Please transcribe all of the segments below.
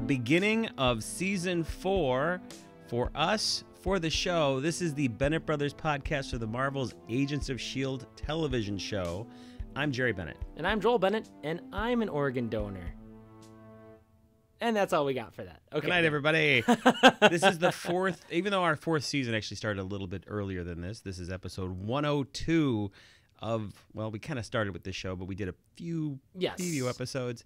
the beginning of season 4 for us, for the show. This is the Bennett Brothers podcast for the Marvel's Agents of S.H.I.E.L.D. television show. I'm Jerry Bennett. And I'm Joel Bennett, and I'm an organ donor. And that's all we got for that. Okay. Good night, everybody. This is the fourth, even though our fourth season actually started a little bit earlier than this. This is episode 102 of, well, we kind of started with this show, but we did a few preview episodes.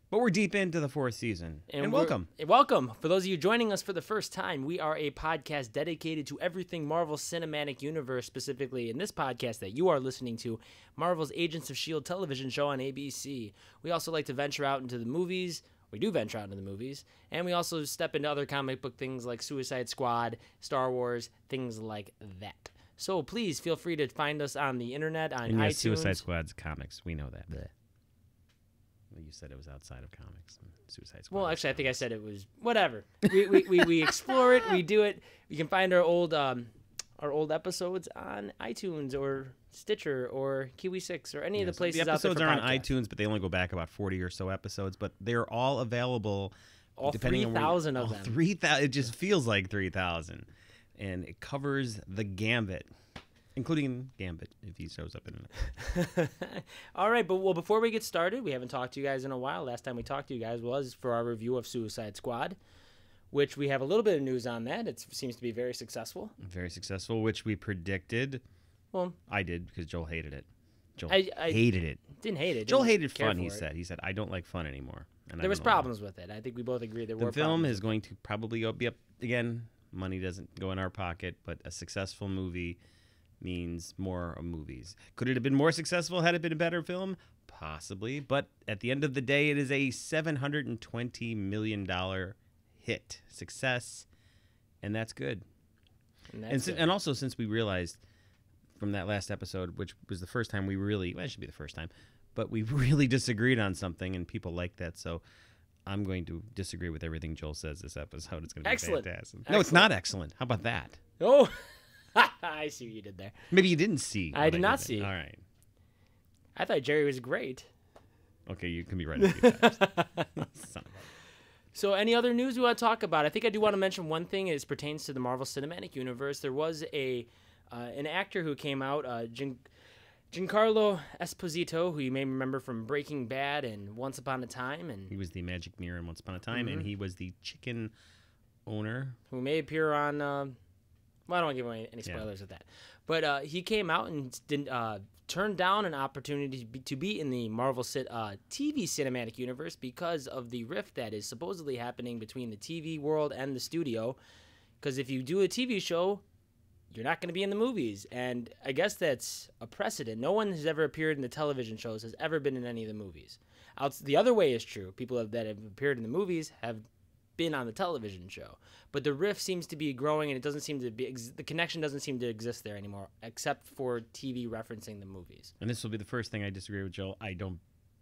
But we're deep into the fourth season. And welcome. Welcome. For those of you joining us for the first time, we are a podcast dedicated to everything Marvel Cinematic Universe, specifically in this podcast that you are listening to, Marvel's Agents of S.H.I.E.L.D. television show on ABC. We also like to venture out into the movies. We do venture out into the movies. And we also step into other comic book things like Suicide Squad, Star Wars, things like that. So please feel free to find us on the internet, on iTunes. Suicide Squad's comics. We know that. Blech. You said it was outside of comics. Suicide Squad. Well, actually, I think I said it was whatever. We explore it. We do it. You can find our old episodes on iTunes or Stitcher or Kiwi 6 or any of the places the out there. The episodes are on iTunes, but they only go back about 40 or so episodes. But they're all available. All 3,000 of them. 3,000. It just feels like 3,000, and it covers the gambit. Including Gambit, if he shows up in it. All right, but before we get started, we haven't talked to you guys in a while. Last time we talked to you guys was for our review of Suicide Squad, which we have a little bit of news on that. It seems to be very successful. Very successful, which we predicted. Well, I did because Joel hated it. Joel hated it. Didn't hate it. Joel hated fun, he said. He said, I don't like fun anymore. And there was problems with it. I think we both agree there were problems. The film is going to probably be up again. Money doesn't go in our pocket, but a successful movie means more movies. Could it have been more successful had it been a better film? Possibly. But at the end of the day, it is a $720 million hit. Success. And that's good. And also, since we realized from that last episode, which was the first time we really, well, it should be the first time, but we really disagreed on something, and people like that. So I'm going to disagree with everything Joel says this episode. It's going to be fantastic. No, it's not excellent. How about that? Oh, I see what you did there. Maybe you didn't see. I did not see. All right. I thought Jerry was great. Okay, you can be right a few times. So any other news we want to talk about? I think I do want to mention one thing as pertains to the Marvel Cinematic Universe. There was an actor who came out, Giancarlo Esposito, who you may remember from Breaking Bad and Once Upon a Time. And he was the Magic Mirror in Once Upon a Time, and he was the chicken owner. Who may appear on... well, I don't want to give away any spoilers of that. But he came out and turned down an opportunity to be in the Marvel TV cinematic universe because of the rift that is supposedly happening between the TV world and the studio. Because if you do a TV show, you're not going to be in the movies. And I guess that's a precedent. No one has ever appeared in the television shows has ever been in any of the movies. The other way is true. People that have appeared in the movies have been on the television show, but the rift seems to be growing, and it doesn't seem to be the connection doesn't seem to exist there anymore, except for TV referencing the movies. And this will be the first thing I disagree with Joel. I don't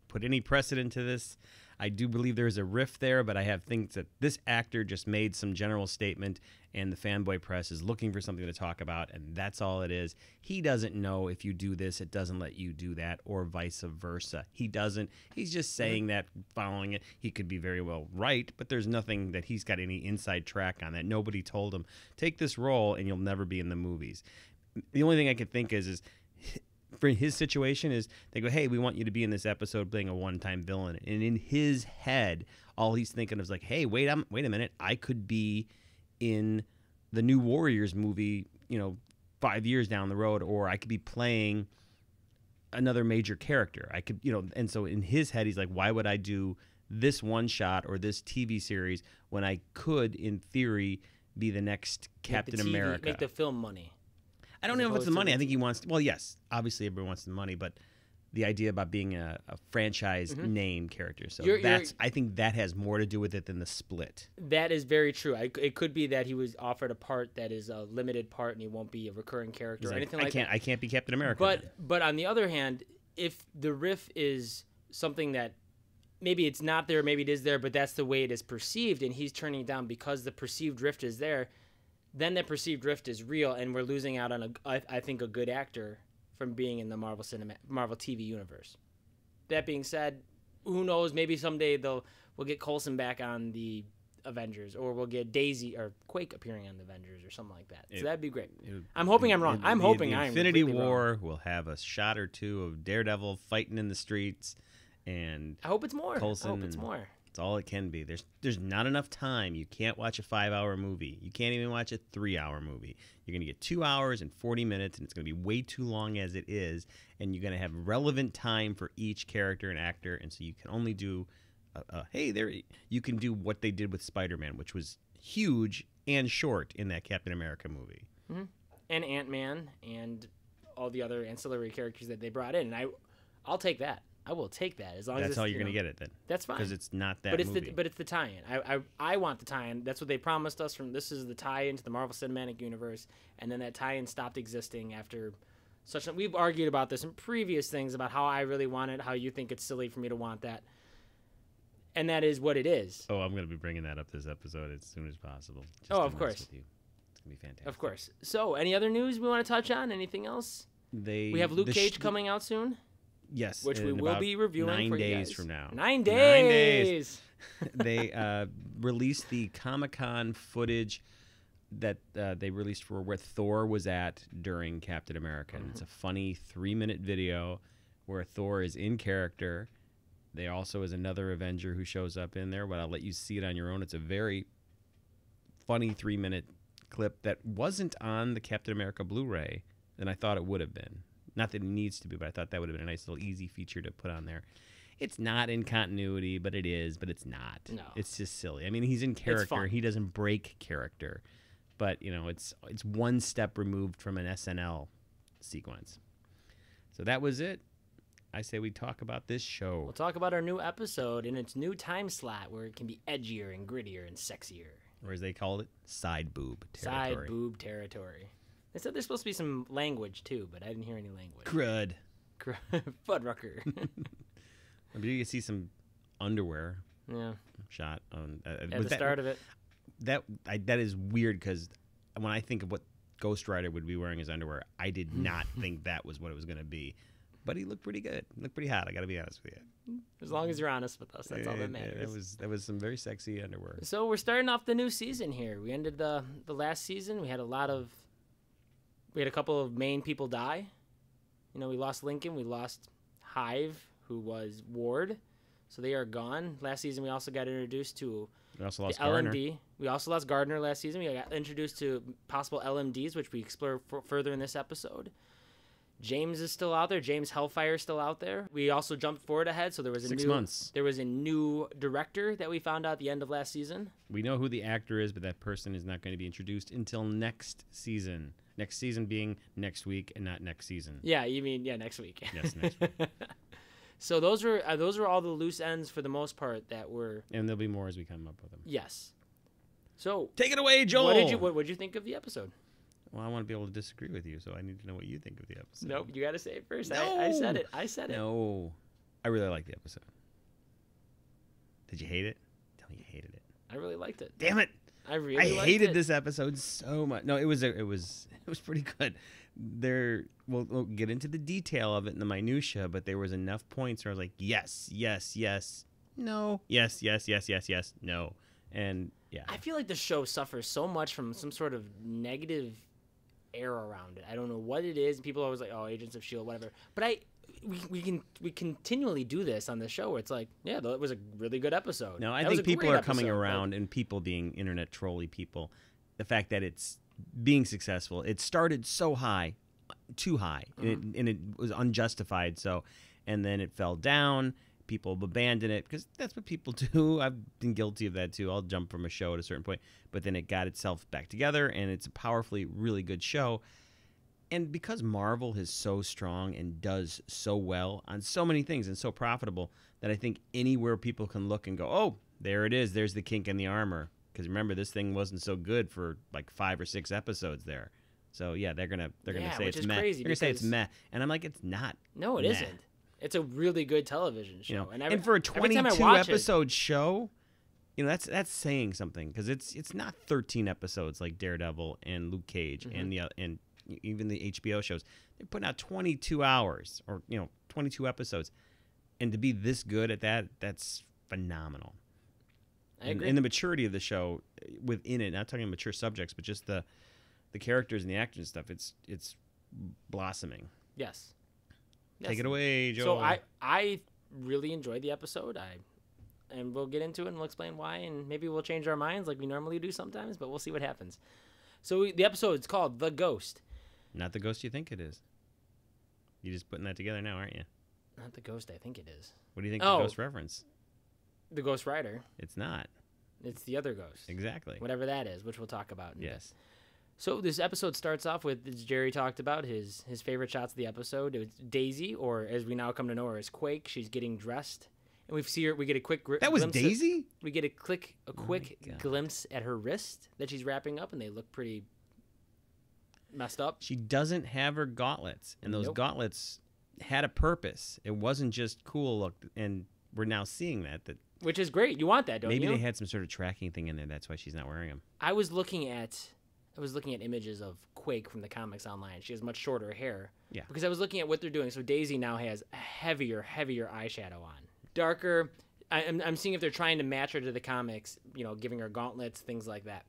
put any precedent to this. I do believe there is a rift there, but I have things that this actor just made some general statement, and the fanboy press is looking for something to talk about, and that's all it is. He doesn't know if you do this, it doesn't let you do that, or vice versa. He doesn't. He's just saying that, following it. He could be very well right, but there's nothing that he's got any inside track on that. Nobody told him, take this role and you'll never be in the movies. The only thing I could think is for his situation is they go, hey, we want you to be in this episode playing a one-time villain. And in his head, all he's thinking is like, hey, wait a minute. I could be in the new Warriors movie, 5 years down the road, or I could be playing another major character. I could, and so in his head, he's like, why would I do this one shot or this TV series when I could, in theory, be the next Captain America? Make the film money. I don't know if it's the money. I think he wants... well, yes, obviously everyone wants the money, but the idea about being a franchise name character. So I think that has more to do with it than the split. That is very true. It could be that he was offered a part that is a limited part and he won't be a recurring character or anything like that. I can't be Captain America. But on the other hand, if the riff is something that maybe it's not there, maybe it is there, but that's the way it is perceived, and he's turning it down because the perceived rift is there, then that perceived rift is real, and we're losing out on I think a good actor from being in the Marvel TV universe. That being said, who knows? Maybe someday they'll we'll get Coulson back on the Avengers, or we'll get Daisy or Quake appearing on the Avengers or something like that. So that'd be great. I'm hoping I'm wrong. I'm hoping I'm Infinity completely War wrong. will have a shot or two of Daredevil fighting in the streets, and I hope it's more. Coulson, I hope it's more. It's all it can be. There's not enough time. You can't watch a 5-hour movie. You can't even watch a 3-hour movie. You're going to get 2 hours and 40 minutes, and it's going to be way too long as it is, and you're going to have relevant time for each character and actor, and so you can only do hey, there you can do what they did with Spider-Man, which was huge and short in that Captain America movie. Mm-hmm. And Ant-Man and all the other ancillary characters that they brought in. And I'll take that. I will take that as long as that's how you're going to get it then. That's fine. Because it's not that movie. But it's the tie-in. I want the tie-in. That's what they promised us from this is the tie-in to the Marvel Cinematic Universe, and then that tie-in stopped existing after such. We've argued about this in previous things about how I really want it, how you think it's silly for me to want that. And that is what it is. Oh, I'm going to be bringing that up this episode as soon as possible. Of course. It's going to be fantastic. Of course. So, any other news we want to touch on? Anything else? We have Luke Cage coming out soon. Yes. Which we will be reviewing 9 days from now. 9 days. They released the Comic-Con footage that they released for where Thor was at during Captain America. And it's a funny 3-minute video where Thor is in character. There also is another Avenger who shows up in there, but I'll let you see it on your own. It's a very funny 3-minute clip that wasn't on the Captain America Blu-ray than I thought it would have been. Not that it needs to be, but I thought that would have been a nice little easy feature to put on there. It's not in continuity, but it is, but it's not. No. It's just silly. I mean, he's in character. He doesn't break character. But, you know, it's one step removed from an SNL sequence. So that was it. I say we talk about this show. We'll talk about our new episode in its new time slot where it can be edgier and grittier and sexier. Or as they called it, side boob territory. Side boob territory. They said there's supposed to be some language too, but I didn't hear any language. Crud. Fuddrucker. But you can see some underwear shot on at the start of it. That is weird because when I think of what Ghost Rider would be wearing as underwear, I did not think that was what it was going to be. But he looked pretty good. He looked pretty hot. I got to be honest with you. As long as you're honest with us, that's all that matters. That was some very sexy underwear. So we're starting off the new season here. We ended the last season. We had a couple of main people die. You know, we lost Lincoln. We lost Hive, who was Ward. So they are gone. Last season, we also got introduced to we also lost Gardner. LMD. We also lost Gardner last season. We got introduced to possible LMDs, which we explore further in this episode. James is still out there. James Hellfire is still out there. We also jumped forward ahead, so there was 6 months. There was a new director that we found out at the end of last season. We know who the actor is, but that person is not going to be introduced until next season. Next season being next week and not next season. Yeah, you mean next week. Yes, next week. So those were all the loose ends for the most part that were. And there'll be more as we come up with them. Yes. So take it away, Joel. What did you think of the episode? Well, I want to be able to disagree with you, so I need to know what you think of the episode. Nope, you got to say it first. No. I said it. I said it. No, I really liked the episode. Did you hate it? Tell me you hated it. I really liked it. Damn it! I hated this episode so much. No, it was pretty good. We'll get into the detail of it and the minutia, but there was enough points where I was like, yes, yes, yes, no, yes, yes, yes, yes, yes, no, and yeah. I feel like the show suffers so much from some sort of negative air around it. I don't know what it is. People are always like, "Oh, Agents of S.H.I.E.L.D., whatever." But we continually do this on the show where it's like, yeah, it was a really good episode. No, I think people are coming around, and people being internet trolly people, the fact that it's being successful. It started so high, too high, and it was unjustified. So, and then it fell down. People abandon it because that's what people do. I've been guilty of that too. I'll jump from a show at a certain point, but then it got itself back together, and it's a powerfully really good show. And because Marvel is so strong and does so well on so many things and so profitable, that I think anywhere people can look and go, oh, there it is. There's the kink in the armor. Because remember, this thing wasn't so good for like 5 or 6 episodes there. So yeah, they're gonna say it's meh. They're gonna say it's meh, and I'm like, it's not. No, it isn't. It's a really good television show, you know, and for a 22 episode show, you know, that's saying something because it's not 13 episodes like Daredevil and Luke Cage and even the HBO shows. They're putting out 22 hours or 22 episodes, and to be this good at that, that's phenomenal. I agree. And the maturity of the show within it. Not talking mature subjects, but just the characters and the actors and stuff. It's blossoming. Yes. Take it away, Joel. So I really enjoyed the episode. And we'll get into it and we'll explain why, and maybe we'll change our minds like we normally do sometimes, but we'll see what happens. So the episode is called The Ghost. Not the ghost you think it is. You're just putting that together now, aren't you? Not the ghost I think it is. What do you think the ghost reference? The Ghost Rider. It's not. It's the other ghost. Exactly. Whatever that is, which we'll talk about. Yes. So this episode starts off with, as Jerry talked about, his favorite shots of the episode. It's Daisy, or as we now come to know her as Quake. She's getting dressed. And we get a quick that was glimpse Daisy? We get a quick glimpse at her wrist that she's wrapping up, and they look pretty messed up. She doesn't have her gauntlets, and those gauntlets had a purpose. It wasn't just cool look, and we're now seeing that. Which is great. You want that, don't you? Maybe they had some sort of tracking thing in there. That's why she's not wearing them. I was looking at images of Quake from the comics online. She has much shorter hair. Yeah. Because I was looking at what they're doing. So Daisy now has a heavier eyeshadow on. Darker. I'm seeing if they're trying to match her to the comics, giving her gauntlets, things like that.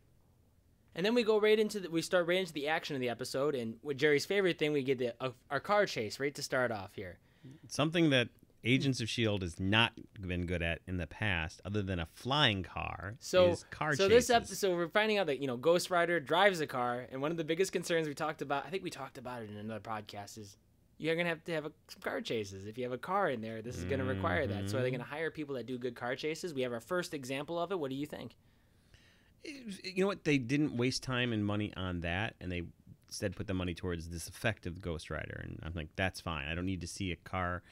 And then we go we start right into the action of the episode, and with Jerry's favorite thing, we get our car chase right to start off here. Something that Agents of S.H.I.E.L.D. has not been good at in the past, other than a flying car, is car chases. So this episode, we're finding out that, Ghost Rider drives a car, and one of the biggest concerns we talked about, I think we talked about it in another podcast, is you're going to have some car chases. If you have a car in there, this is going to require that. So are they going to hire people that do good car chases? We have our first example of it. What do you think? You know what? They didn't waste time and money on that, and they instead put the money towards this effective Ghost Rider. And I'm like, that's fine. I don't need to see a car,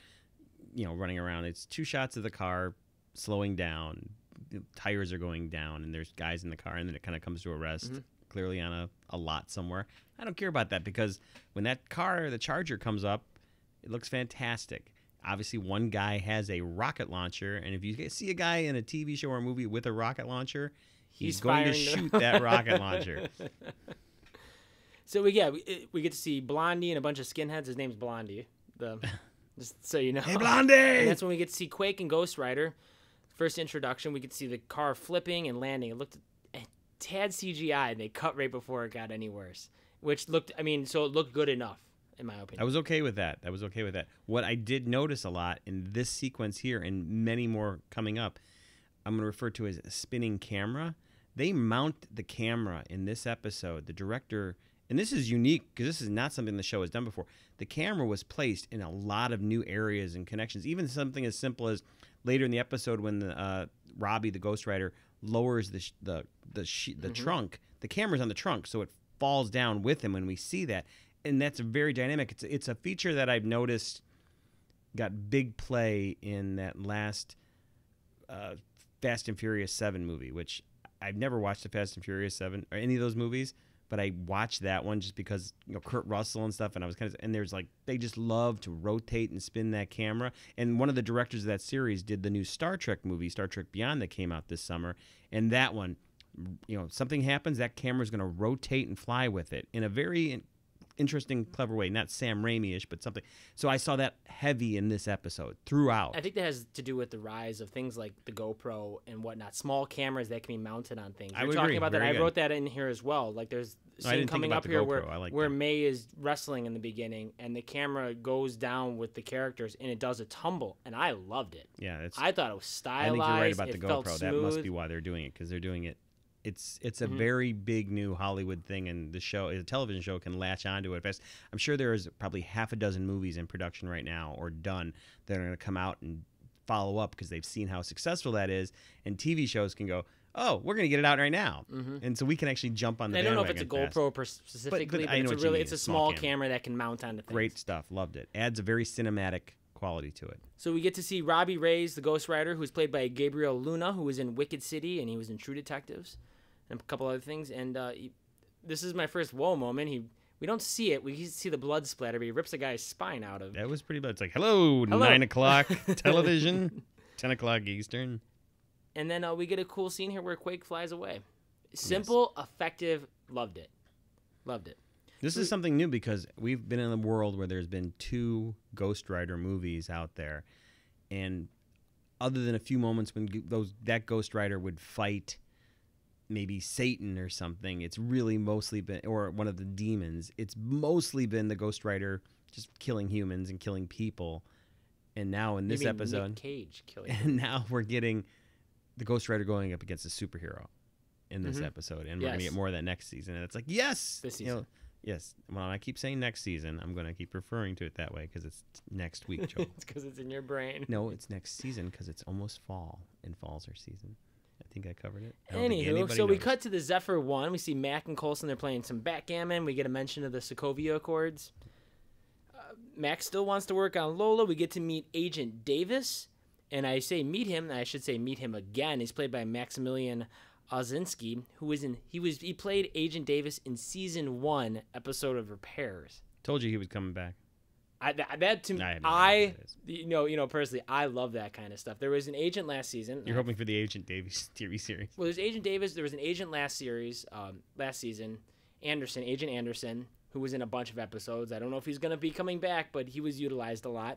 running around. It's 2 shots of the car slowing down. The tires are going down, and there's guys in the car, and then it kind of comes to a rest, clearly on a lot somewhere. I don't care about that, because when that car, the Charger, comes up, it looks fantastic. Obviously, one guy has a rocket launcher, and if you see a guy in a TV show or a movie with a rocket launcher, he's going to shoot that rocket launcher. So we get to see Blondie and a bunch of skinheads. His name's Blondie. Just so you know. Hey, Blondie! And that's when we get to see Quake and Ghost Rider. First introduction, we get to see the car flipping and landing. It looked a tad CGI, and they cut right before it got any worse. Which looked, so it looked good enough, in my opinion. I was okay with that. What I did notice a lot in this sequence here, and many more coming up, I'm going to refer to as a spinning camera. They mount the camera in this episode. The director, and this is unique because this is not something the show has done before. The camera was placed in a lot of new areas and connections. Even something as simple as later in the episode when Robbie, the Ghost Rider, lowers the trunk. The camera's on the trunk, so it falls down with him when we see that, and that's very dynamic. It's a feature that I've noticed got big play in that last Fast and Furious 7 movie, which I've never watched the Fast and Furious 7 or any of those movies, but I watched that one just because Kurt Russell and stuff, and I was and there's they just love to rotate and spin that camera. And one of the directors of that series did the new Star Trek movie, Star Trek Beyond, that came out this summer, and that one, something happens, that camera's going to rotate and fly with it in a very interesting, clever way. Not Sam Raimi-ish, but something. So I saw that heavy in this episode throughout. I think that has to do with the rise of things like the GoPro and whatnot, small cameras that can be mounted on things. You're talking about that. I wrote that in here as well. There's a scene coming up here where May is wrestling in the beginning, and the camera goes down with the characters, and it does a tumble, and I loved it. Yeah, I thought it was stylized. I think you're right about the GoPro. That must be why they're doing it, because they're doing it. It's a very big new Hollywood thing, and the television show can latch onto it fast. I'm sure there is probably half a dozen movies in production right now or done that are going to come out and follow up because they've seen how successful that is, and TV shows can go, oh, we're going to get it out right now, and so we can actually jump on the bandwagon. I don't know if it's a GoPro specifically, but it's a small camera that can mount onto things. Great stuff, loved it. Adds a very cinematic quality to it. So we get to see Robbie Reyes, the Ghost Rider, who's played by Gabriel Luna, who was in Wicked City, and he was in True Detectives and a couple other things. And this is my first whoa moment. We don't see it. We see the blood splatter, but he rips a guy's spine out of. That was pretty bad. It's like, hello. 9 o'clock television, 10 o'clock Eastern. And then we get a cool scene here where Quake flies away. Simple, effective, loved it. Loved it. This is something new because we've been in a world where there's been 2 Ghost Rider movies out there. And other than a few moments when that Ghost Rider would fight maybe Satan or something, it's really mostly been, or one of the demons, it's mostly been the Ghost Rider just killing humans and killing people. And now in this episode, Nick Cage killing and now we're getting the Ghost Rider going up against a superhero in this episode, and we're gonna get more of that next season. And it's like, yes, this season. Yes. Well, I keep saying next season. I'm going to keep referring to it that way because it's next week, Joe. It's because it's in your brain. No, it's next season because it's almost fall, and fall's our season. I think I covered it. Anywho, so we cut to the Zephyr 1. We see Mac and Coulson. They're playing some backgammon. We get a mention of the Sokovia Accords. Mac still wants to work on Lola. We get to meet Agent Davis. And I say meet him. I should say meet him again. He's played by Maximilian Ozinski, he played Agent Davis in season 1 episode of Repairs. Told you he was coming back. Personally, I love that kind of stuff. There was an agent last season. You're hoping for the Agent Davis TV series. Well, there's Agent Davis. There was an agent last season, Agent Anderson, who was in a bunch of episodes. I don't know if he's going to be coming back, but he was utilized a lot.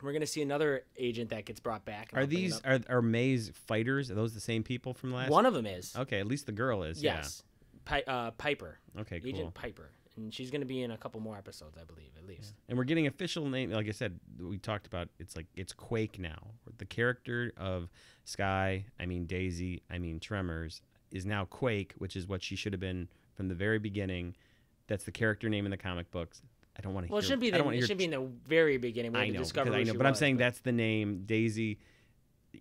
We're going to see another agent that gets brought back. Are May's fighters? Are those the same people from last? One of them is. Okay, at least the girl is. Yes. Yeah. Piper. Okay, cool. Agent Piper. And she's going to be in a couple more episodes, I believe, at least. Yeah. And we're getting official name. Like I said, we talked about, it's Quake now. The character of Daisy, Tremors, is now Quake, which is what she should have been from the very beginning. That's the character name in the comic books. I don't want to. Well, it should be in the very beginning. I know, but I'm saying that's the name, Daisy.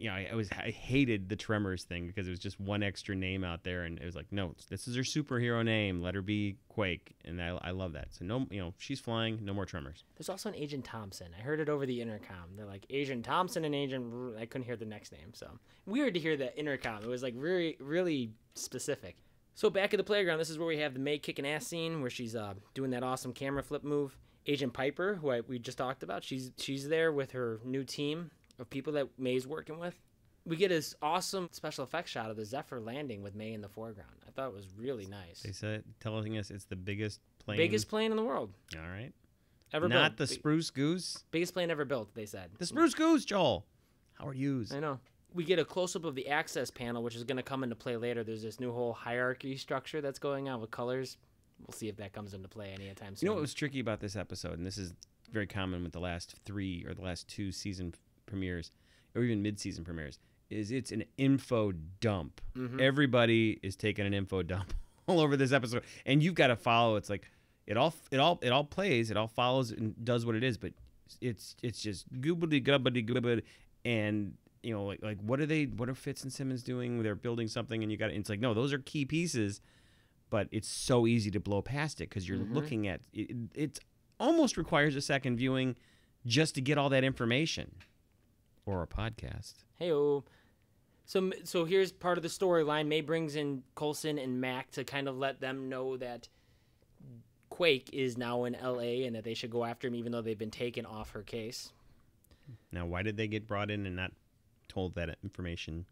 I hated the Tremors thing because it was just one extra name out there, and it was like, no, this is her superhero name. Let her be Quake, and I love that. So no, she's flying. No more Tremors. There's also an Agent Thompson. I heard it over the intercom. They're like Agent Thompson and Agent. I couldn't hear the next name, so weird to hear the intercom. It was like really, really specific. So back at the playground, this is where we have the May kicking ass scene where she's doing that awesome camera flip move. Agent Piper, who we just talked about, she's there with her new team of people that May's working with. We get this awesome special effects shot of the Zephyr landing with May in the foreground. I thought it was really nice. They said, telling us it's the biggest plane. Biggest plane in the world. All right. Ever built. Not the Spruce Goose. Biggest plane ever built, they said. The Spruce Goose, Joel. Howard Hughes. I know. We get a close-up of the access panel, which is going to come into play later. There's this new whole hierarchy structure that's going on with colors. We'll see if that comes into play anytime soon. You know what was tricky about this episode, and this is very common with the last 3 or the last 2 season premieres, or even mid-season premieres, is it's an info dump. Mm-hmm. Everybody is taking an info dump all over this episode, and you've got to follow. It's like it all plays, it all follows and does what it is, but it's just goobly gubbly, and like what are Fitz and Simmons doing? They're building something, and it's like, no, those are key pieces. But it's so easy to blow past it because you're looking at it. It almost requires a second viewing just to get all that information, or a podcast. Hey-o. So here's part of the storyline. May brings in Coulson and Mac to kind of let them know that Quake is now in L.A. and that they should go after him, even though they've been taken off her case. Now, why did they get brought in and not told that information,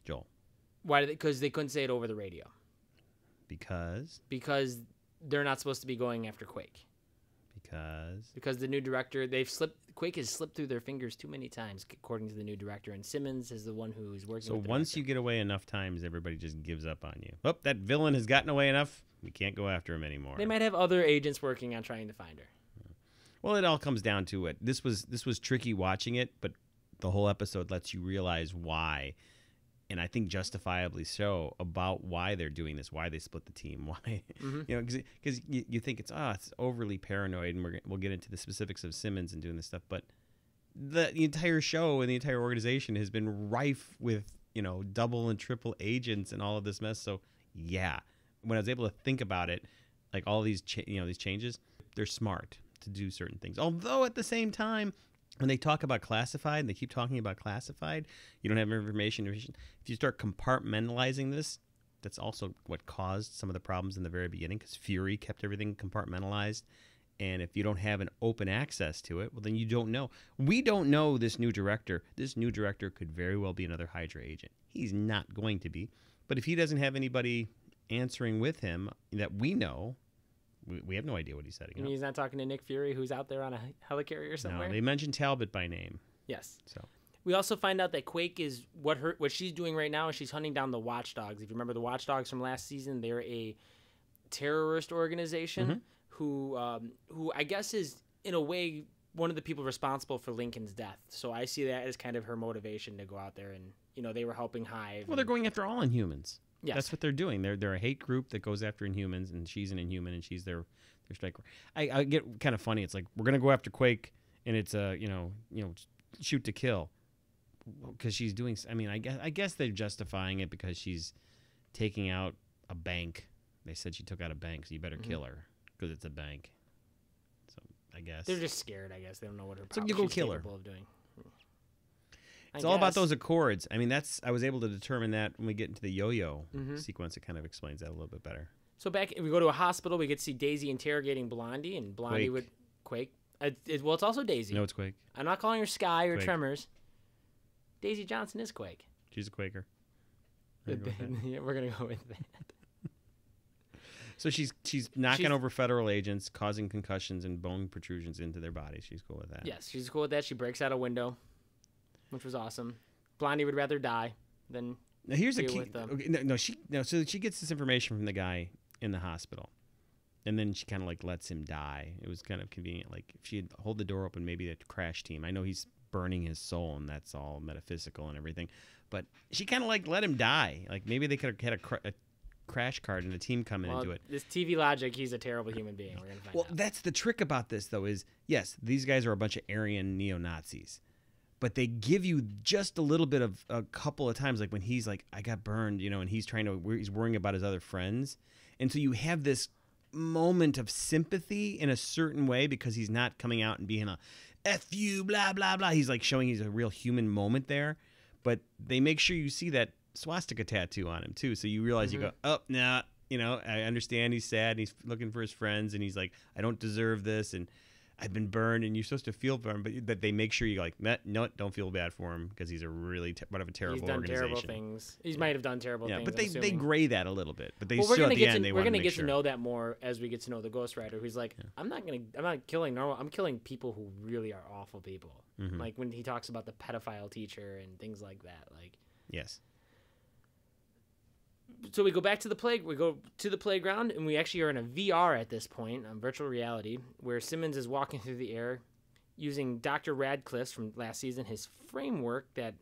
Joel? Because they couldn't say it over the radio. Because they're not supposed to be going after Quake. Because the new director, Quake has slipped through their fingers too many times, according to the new director, and Simmons is the one who's working with the once director. You get away enough times, everybody just gives up on you. Oh, that villain has gotten away enough. We can't go after him anymore. They might have other agents working on trying to find her. Well, it all comes down to it. This was tricky watching it, but the whole episode lets you realize why. And I think justifiably so, about why they're doing this, why they split the team, why because you think it's overly paranoid, and we'll get into the specifics of Simmons and doing this stuff, but the entire show and the entire organization has been rife with double and triple agents and all of this mess. So yeah, when I was able to think about it, like all these these changes, they're smart to do certain things. Although at the same time, when they talk about classified, and they keep talking about classified, you don't have information. If you start compartmentalizing this, that's also what caused some of the problems in the very beginning, because Fury kept everything compartmentalized. And if you don't have an open access to it, well, then you don't know. We don't know this new director. This new director could very well be another Hydra agent. He's not going to be. But if he doesn't have anybody answering with him that we know, we have no idea what he's setting up. He's not talking to Nick Fury, who's out there on a helicarrier somewhere? No, they mentioned Talbot by name. Yes. So We also find out that Quake is what she's doing right now is she's hunting down the Watchdogs. If you remember the Watchdogs from last season, they're a terrorist organization who I guess is in a way one of the people responsible for Lincoln's death. So I see that as kind of her motivation to go out there and they were helping Hive. Well, they're going after all Inhumans. Yes. That's what they're doing. They're a hate group that goes after Inhumans, and she's an Inhuman, and she's their striker. I get kind of funny. It's like we're gonna go after Quake, and it's shoot to kill. Because she's doing, I mean, I guess they're justifying it because she's taking out a bank. They said she took out a bank, so you better kill her because it's a bank. So I guess they're just scared. I guess they don't know what her. So you go kill her. Of doing. It's all about those Accords. I mean, I was able to determine that when we get into the yo-yo sequence. It kind of explains that a little bit better. So we go to a hospital. We get to see Daisy interrogating Blondie, and Blondie would Quake. Well, it's also Daisy. No, it's Quake. I'm not calling her Sky or Quake. Tremors. Daisy Johnson is Quake. She's a Quaker. Yeah, we're gonna go with that. So she's knocking over federal agents, causing concussions and bone protrusions into their bodies. She's cool with that. Yes, she's cool with that. She breaks out a window, which was awesome. Blondie would rather die than. Now here's the key. Okay, so she gets this information from the guy in the hospital, and then she kind of like lets him die. It was kind of convenient. Like if she had hold the door open, maybe the crash team. I know he's burning his soul, and that's all metaphysical and everything, but she kind of like let him die. Like maybe they could have had a crash card and a team coming into it. This TV logic, he's a terrible human being. We're gonna find out. That's the trick about this, though, is yes, these guys are a bunch of Aryan neo-Nazis, but they give you just a little bit of a couple of times, like when he's like, I got burned, and he's he's worrying about his other friends, and so you have this moment of sympathy in a certain way because he's not coming out and being a F you, blah, blah, blah. He's like showing he's a real human moment there. But they make sure you see that swastika tattoo on him, too. So you realize you go, oh, nah, I understand he's sad and he's looking for his friends. And he's like, I don't deserve this. And I've been burned. And you're supposed to feel for him. But that they make sure you like, no, don't feel bad for him because he's a really what of a terrible organization. He's done terrible things. He might have done terrible things. But they gray that a little bit. But they still at the end, they want to make sure. We're going to get to know that more as we get to know the Ghost Rider, who's like, I'm not killing normal. I'm killing people who really are awful people. Like when he talks about the pedophile teacher and things like that. Like, yes. So we go back to the playground, and we actually are in a VR at this point, on virtual reality, where Simmons is walking through the air using Dr. Radcliffe's from last season, his framework that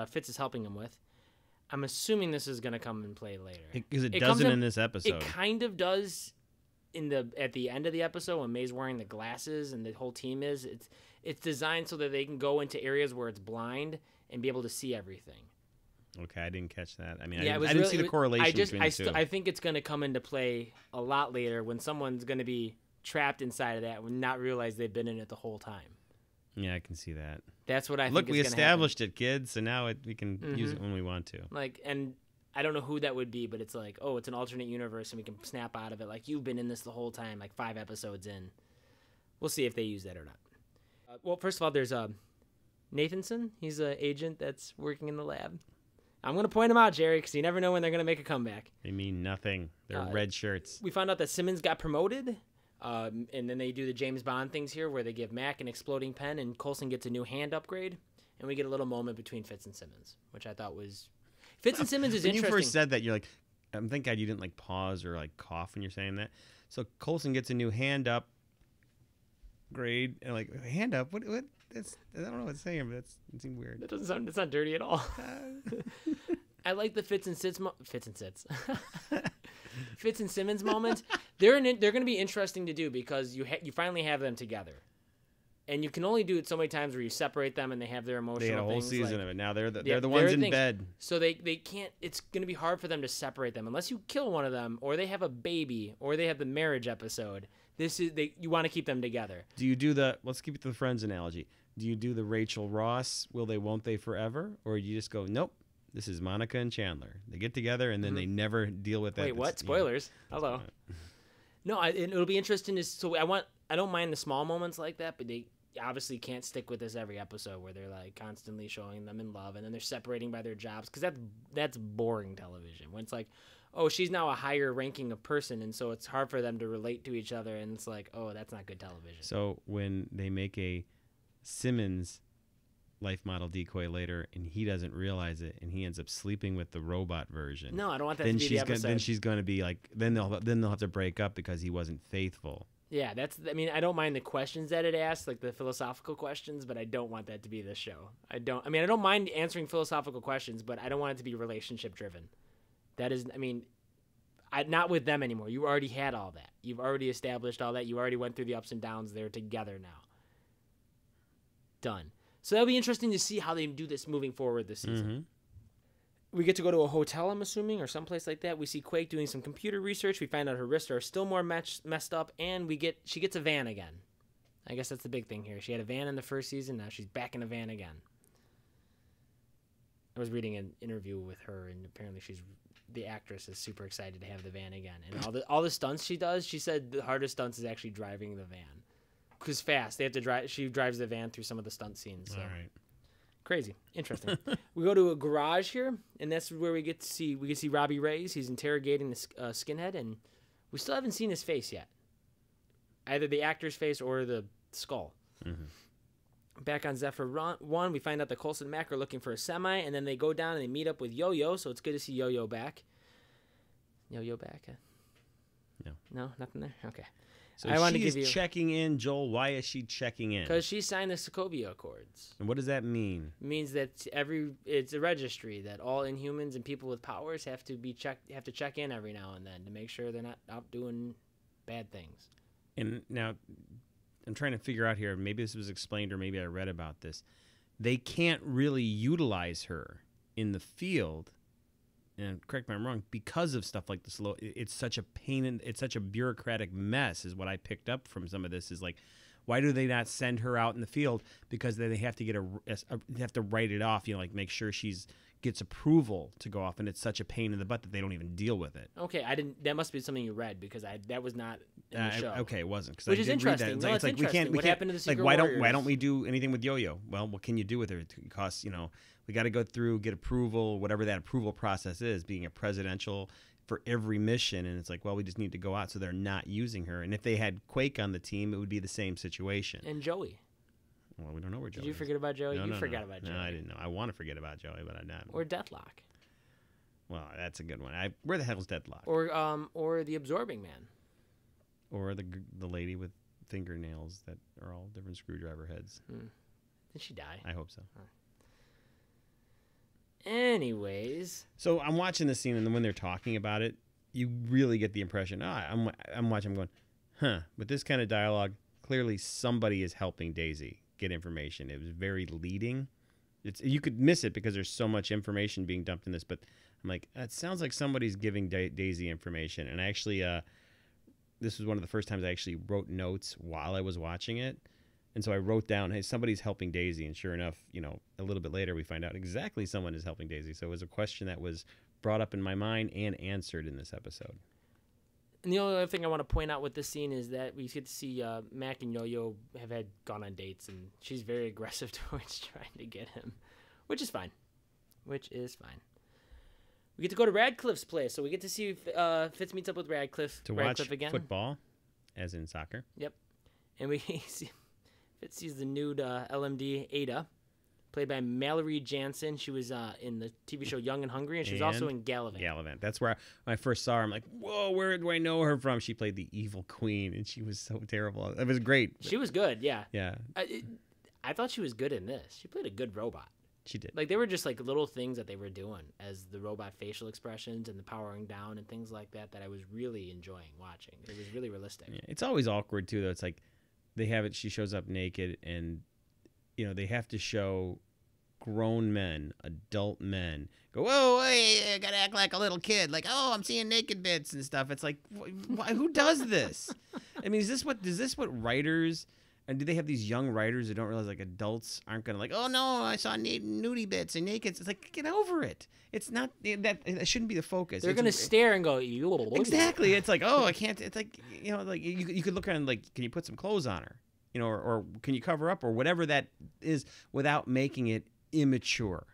Fitz is helping him with. I'm assuming this is going to come and play later. Because it doesn't in this episode. It kind of does at the end of the episode when May's wearing the glasses and the whole team is. It's designed so that they can go into areas where it's blind and be able to see everything. Okay, I didn't catch that. I mean, yeah, I didn't see the correlation between the two. I think it's going to come into play a lot later when someone's going to be trapped inside of that and not realize they've been in it the whole time. Yeah, I can see that. That's what I think. Look, we established it, kids, so now we can use it when we want to. Like, and I don't know who that would be, but it's like, oh, it's an alternate universe, and we can snap out of it. Like, you've been in this the whole time, like 5 episodes in. We'll see if they use that or not. Well, first of all, there's Nathanson. He's an agent that's working in the lab. I'm going to point him out, Jerry, because you never know when they're going to make a comeback. They mean nothing. They're red shirts. We found out that Simmons got promoted, and then they do the James Bond things here where they give Mac an exploding pen, and Coulson gets a new hand upgrade, and we get a little moment between Fitz and Simmons, which I thought was... Fitz and Simmons is interesting. When you first said that, you're like, thank God you didn't like pause or like cough when you're saying that. So Coulson gets a new hand upgrade, and like, hand up? What? I don't know what it's saying, but it seemed weird. That doesn't sound. It's not dirty at all. I like the Fitz and Simmons moments. They're going to be interesting to do because you finally have them together, and you can only do it so many times where you separate them and they have their emotional. They had a whole things. season of it. Now they're the ones in bed. So they can't. It's going to be hard for them to separate them unless you kill one of them, or they have a baby, or they have the marriage episode. You want to keep them together. Do you do let's keep it to the Friends analogy. Do you do the Rachel Ross, will they, won't they forever? Or you just go, nope, this is Monica and Chandler. They get together and then they never deal with that. Wait, what? Spoilers. Hello. No, it'll be interesting. I don't mind the small moments like that, but they obviously can't stick with this every episode where they're like constantly showing them in love and then they're separating by their jobs because that's boring television. When it's like, oh, she's now a higher ranking of person, and so it's hard for them to relate to each other, and it's like, oh, that's not good television. So when they make a Simmons life model decoy later, and he doesn't realize it, and he ends up sleeping with the robot version. No, I don't want that to be the episode. Then she's going to be like, then they'll have to break up because he wasn't faithful. Yeah, I mean, I don't mind the questions that it asks, like the philosophical questions, but I don't want that to be the show. I don't mind answering philosophical questions, but I don't want it to be relationship driven. That is, I mean, not with them anymore. You already had all that. You've already established all that. You already went through the ups and downs. They're together now. Done. So that'll be interesting to see how they do this moving forward this season. Mm-hmm. We get to go to a hotel, I'm assuming, or someplace like that. We see Quake doing some computer research. We find out her wrists are still more messed up, and she gets a van again. I guess that's the big thing here. She had a van in the first season. Now she's back in a van again. I was reading an interview with her, and apparently the actress is super excited to have the van again. And all the stunts she does, she said the hardest stunts is actually driving the van. Because fast. They have to drive. She drives the van through some of the stunt scenes. So. All right. Crazy. Interesting. We go to a garage here, and that's where we get to see Robbie Reyes. He's interrogating the skinhead, and we still haven't seen his face yet. Either the actor's face or the skull. Mm-hmm. Back on Zephyr 1, we find out that Coulson Mac are looking for a semi, and then they go down and they meet up with Yo-Yo, so it's good to see Yo-Yo back. Yo-Yo back? No. No? Nothing there? Okay. So she's checking in, Joel. Why is she checking in? Because she signed the Sokovia Accords. And what does that mean? It means that it's a registry that all Inhumans and people with powers have to check in every now and then to make sure they're not out doing bad things. And now, I'm trying to figure out here. Maybe this was explained, or maybe I read about this. They can't really utilize her in the field. And correct me if I'm wrong, because of stuff like this, it's such a pain, it's such a bureaucratic mess is what I picked up from some of this is like, why do they not send her out in the field? Because then they have to they have to write it off, like make sure gets approval to go off, and it's such a pain in the butt that they don't even deal with it. Okay, that must be something you read because that was not in the show. Okay, it wasn't. Which is interesting. It's like interesting. What happened to the Secret why Warriors? Why don't we do anything with Yo-Yo? Well, what can you do with her? It costs, we got to go through, get approval, whatever that approval process is, being a presidential for every mission. And it's like, well, we just need to go out. So they're not using her. And if they had Quake on the team, it would be the same situation. And Joey. Well, we don't know where Joey is. Did you forget about Joey? No, you forgot about Joey. No, I didn't know. I want to forget about Joey, but I'm not. Or Deathlock. Well, that's a good one. Where the hell is Deathlock? Or the Absorbing Man. Or the lady with fingernails that are all different screwdriver heads. Did she die? I hope so. Anyways, so I'm watching this scene, and then when they're talking about it, you really get the impression. I'm watching. I'm going, huh? With this kind of dialogue, clearly somebody is helping Daisy get information. It was very leading. You could miss it because there's so much information being dumped in this, but I'm like, it sounds like somebody's giving Daisy information. And actually, this was one of the first times I actually wrote notes while I was watching it. And so I wrote down, hey, somebody's helping Daisy. And sure enough, a little bit later, we find out exactly someone is helping Daisy. So it was a question that was brought up in my mind and answered in this episode. And the only other thing I want to point out with this scene is that we get to see Mac and Yo-Yo have gone on dates, and she's very aggressive towards trying to get him, which is fine. We get to go to Radcliffe's place, so we get to see Fitz meets up with Radcliffe. To Radcliffe watch again. Football, as in soccer. Yep. And we see Fitz sees the nude LMD Ada, played by Mallory Jansen. She was in the TV show Young and Hungry, and she was also in Gallivant. Gallivant. That's where when I first saw her, I'm like, whoa, where do I know her from? She played the evil queen, and she was so terrible. It was great. She was good, yeah. Yeah. I thought she was good in this. She played a good robot. She did. Like, they were just, like, little things that they were doing as the robot facial expressions and the powering down and things like that I was really enjoying watching. It was really realistic. Yeah, it's always awkward, too, though. It's like they have it, she shows up naked, and, they have to show grown men, adult men, go, whoa, hey, I gotta act like a little kid. Like, oh, I'm seeing naked bits and stuff. It's like, who does this? I mean, is this what writers... And do they have these young writers who don't realize, like, adults aren't going to, like, oh, no, I saw nudie bits and naked. It's like, get over it. It's not, that shouldn't be the focus. They're going to stare and go, ew. Exactly. It's like, oh, I can't. It's like, like, you could look around, like, can you put some clothes on her? Or can you cover up or whatever that is without making it immature?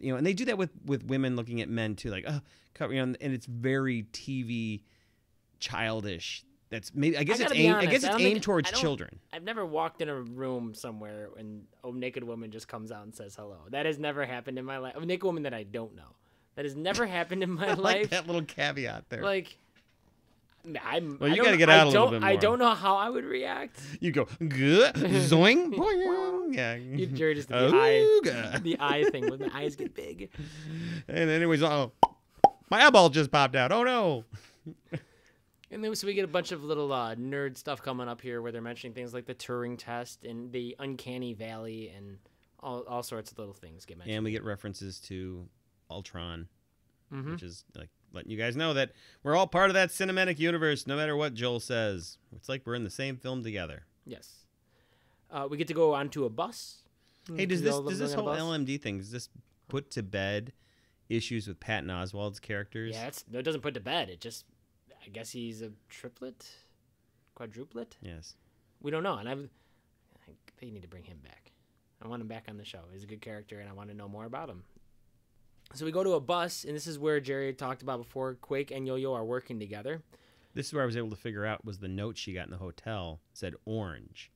And they do that with women looking at men, too. Like, oh, cover, and it's very TV childish. That's maybe. I guess it's gotta be aimed. I honest, guess I it's don't think- aimed towards I don't- children. I've never walked in a room somewhere and a naked woman just comes out and says hello. That has never happened in my life. A naked woman that I don't know. That has never happened in my I like life. that little caveat there. Like, Well, I you don't- gotta get out a little don't- bit more. I don't know how I would react. You go good, zoing, boing, yeah. You're just the Ooga. the eye thing when the eyes get big. And anyways, oh, my eyeball just popped out. Oh no. And then so we get a bunch of little nerd stuff coming up here where they're mentioning things like the Turing test and the uncanny valley and all sorts of little things get mentioned. And we get references to Ultron, Mm-hmm. which is like letting you guys know that we're all part of that cinematic universe, no matter what Joel says. It's like we're in the same film together. Yes. We get to go onto a bus. Hey, does We all this live on a whole bus. LMD thing, does this put to bed issues with Patton Oswalt's characters? Yeah, it doesn't put to bed. It just, I guess he's a triplet, quadruplet. Yes. We don't know, and I think they need to bring him back. I want him back on the show. He's a good character, and I want to know more about him. So we go to a bus, and this is where Jerry talked about before. Quake and Yo-Yo are working together. This is where I was able to figure out was the note she got in the hotel said orange.